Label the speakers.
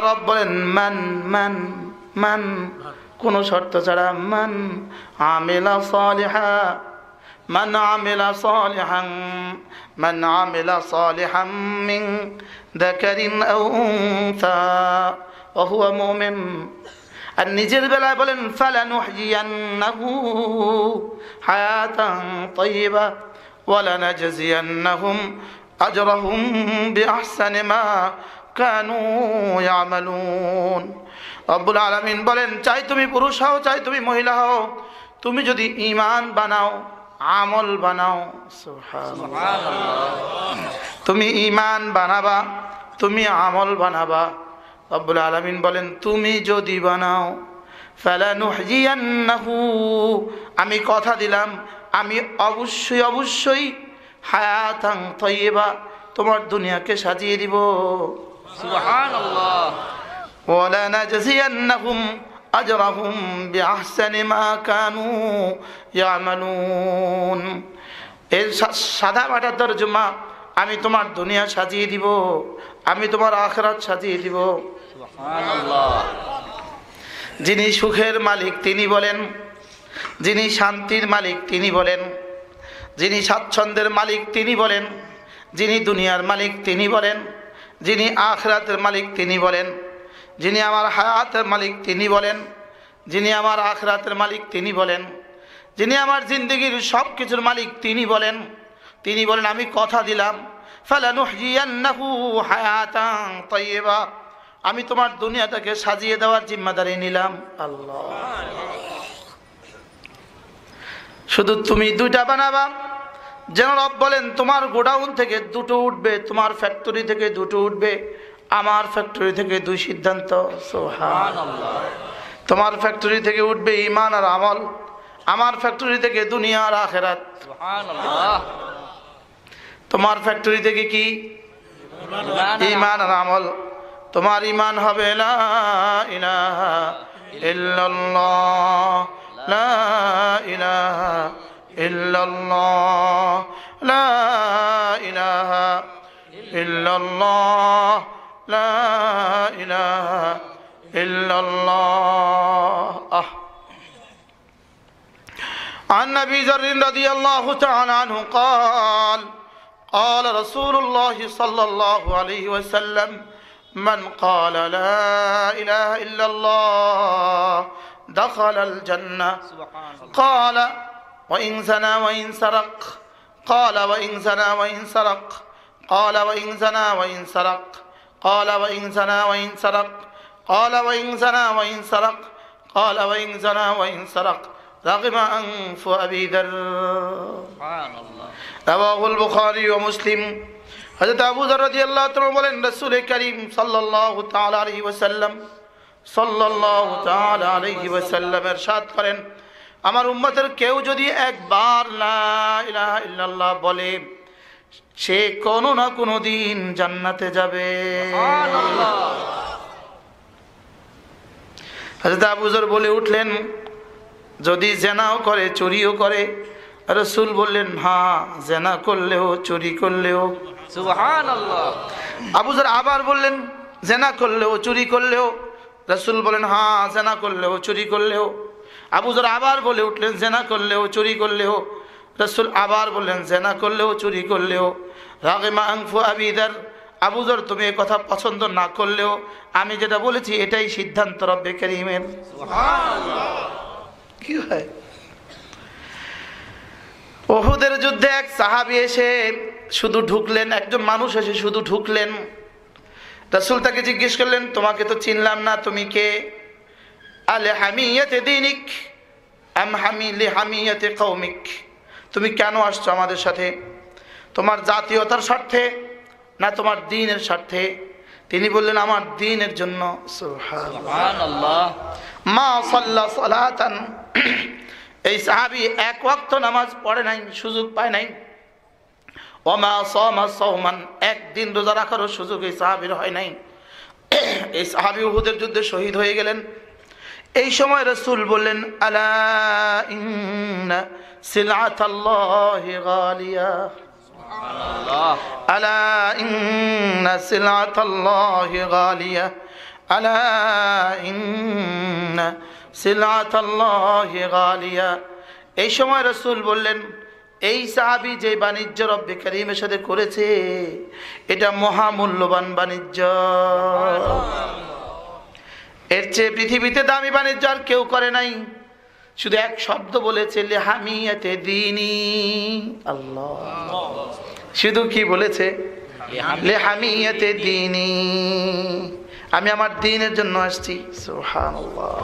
Speaker 1: রব বলেন মান মান মান, কোন শর্ত ছাড়া, মান আমিলা সালিহা, মান আমিলা সালিহান, মান আমিলা সালিহান মিন যাকারিন আও উনসা ওয়া হুয়া মুমিন। আর নিজের বেলায় বলেন ফালানুহইয়ান্নাহু হায়াতান তাইয়্যিবা ওয়া লানাজজিয়ান্নাহুম আজরাহুম বিআহসানি মা কানু ইয়ামালুন। রব্বুল আলামিন বলেন, চাই তুমি পুরুষ হও, চাই তুমি মহিলা হও, তুমি যদি ঈমান বানাও, আমল বানাও, সুবহানাল্লাহ, তুমি ঈমান বানাবা, তুমি আমল বানাবা। রব্বুল আলামিন বলেন, তুমি যদি বানাও, ফালানুহইয়ান্নাহু, আমি কথা দিলাম, আমি অবশ্যই অবশ্যই হায়াতান তাইয়্যিবা, তোমার দুনিয়াকে সাজিয়ে দিব, সুবহানাল্লাহ, ওয়া লানাজজিয়ান্নাহুম আজরাহুম বিআহসানি মা কানু ইয়ামালুন। এর সাদা মাটা তরজমা, আমি তোমার দুনিয়া সাজিয়ে দিব, আমি তোমার আখিরাত সাজিয়ে দিব, সুবহানাল্লাহ। যিনি সুখের মালিক তিনি বলেন, যিনি শান্তির মালিক তিনি বলেন, যিনি স্বাচ্ছন্দ্যের মালিক তিনি বলেন, যিনি দুনিয়ার মালিক তিনি বলেন, যিনি আখিরাতের মালিক তিনি বলেন, যিনি আমার হায়াতের মালিক তিনি বলেন, যিনি আমার আখিরাতের মালিক তিনি বলেন, যিনি আমার জিন্দগির সব কিছুর মালিক তিনি বলেন। তিনি বলেন, আমি কথা দিলাম, ফালানুহইয়ান্নাহু হায়াতান তাইয়্যিবা, আমি তোমার দুনিয়াটাকে সাজিয়ে দেওয়ার জিম্মাদারি নিলাম। আল্লাহ, শুধু তুমি দুইটা বানাবা, যেন রব বলেন তোমার গোডাউন থেকে দুটো উঠবে, তোমার ফ্যাক্টরি থেকে দুটো উঠবে, আমার ফ্যাক্টরি থেকে দুই সিদ্ধান্ত, সুবহানাল্লাহ। তোমার ফ্যাক্টরি থেকে উঠবে ঈমান আর আমল, আমার ফ্যাক্টরি থেকে দুনিয়া আর আখিরাত, সুবহানাল্লাহ। তোমার ফ্যাক্টরি থেকে কি? ঈমান আর আমল। তোমার ঈমান হবে লা ইলাহা ইল্লাল্লাহ, লা ইলাহা ইল্লাল্লাহ, লা ইলাহা ইল্লাল্লাহ, লা ইলাহা ইল্লাল্লাহ। عن أبي ذر رضي الله تعالى عنه قال قال رسول الله صلى الله عليه وسلم من قال لا إله إلا الله دخل الجنة قال وإن زنى وإن سرق قال وإن زنى وإن سرق قال وإن زنى وإن سرق قال وإن زنى وإن سرق قال وإن زنى وإن سرق قال وإن زنى وإن سرق رغم أنف أبي ذر رواه البخاري ومسلم। হযরত আবু যর রাদিয়াল্লাহু তাআলা বলেন, রাসূল করিম সাল্লাল্লাহু তাআলা আলাইহি ওয়াসাল্লাম ইরশাদ করেন, আমার উম্মতের কেউ যদি একবার লা ইলাহা ইল্লাল্লাহ বলে, সে কোনো না কোনো দিন জান্নাতে যাবে, সুবহানাল্লাহ। হযরত আবু যর বলে উঠলেন, যদি জেনাও করে, চুরিও করে? রাসূল বললেন, হ্যাঁ, জেনা করলেও চুরি করলেও, সুবহানাল্লাহ। আবু যর আবার বললেন, জেনা করলেও চুরি করলেও? রাসূল বলেন, হ্যাঁ, জেনা করলেও চুরি করলেও। আবু যর আবার বলে উঠলেন, জেনা করলেও চুরি করলেও। রাসূল আবার বললেন, জেনা করলেও চুরি করলেও। রাগিমা আনফু আবি যর, আবু যর তুমি এই কথা পছন্দ না করলেও আমি যেটা বলেছি এটাই সিদ্ধান্ত রব্বে কারীমের, সুবহানাল্লাহ। কি হয়, উহুদের যুদ্ধে এক সাহাবী এসে শুধু ঢুকলেন, একজন মানুষ এসে শুধু ঢুকলেন। রাসূল তাকে জিজ্ঞেস করলেন, তোমাকে তো চিনলাম না, তুমি কে? আলে হামিয়াতে দীনিক আম হামিলি হামিয়াতে কওমিক, তুমি কেন আসছো আমাদের সাথে? তোমার জাতীয়তার স্বার্থে না তোমার দ্বীনের স্বার্থে? তিনি বললেন, আমার দ্বীনের জন্য, সুবহানাল্লাহ। মা সাল্লা সালাতান, এই সাহাবী এক ওয়াক্ত নামাজ পড়ে নাই, সুযোগ পায় নাই। ওমা সামা সাওমান, একদিন রোজা রাখারও সুযোগ এই সাহাবীর হয় নাই। এই সাহাবী উহুদের যুদ্ধে শহীদ হয়ে গেলেন। এই সময় রাসূল বললেন, আলা ইন্না সিলআতাল্লাহি গালিয়া, সুবহানাল্লাহ। আলা ইন্না সিলআতাল্লাহি গালিয়া, আলা ইন্না সিলআতাল্লাহি গালিয়া। এই সময় রাসূল বললেন, এই সাহাবী যে বাণিজ্য রব্বে কারীমের সাথে করেছে এটা মহামূল্যবান বাণিজ্য, এর চেয়ে পৃথিবীতে দামি বাণিজ্য আর কেউ করে নাই। শুধু এক শব্দ বলেছে, লিহামিয়াতে দীনি। আল্লাহ, শুধু কি বলেছে? লিহামিয়াতে দীনি, আমি আমার দ্বীনের জন্য আসছি। সুবহানাল্লাহ।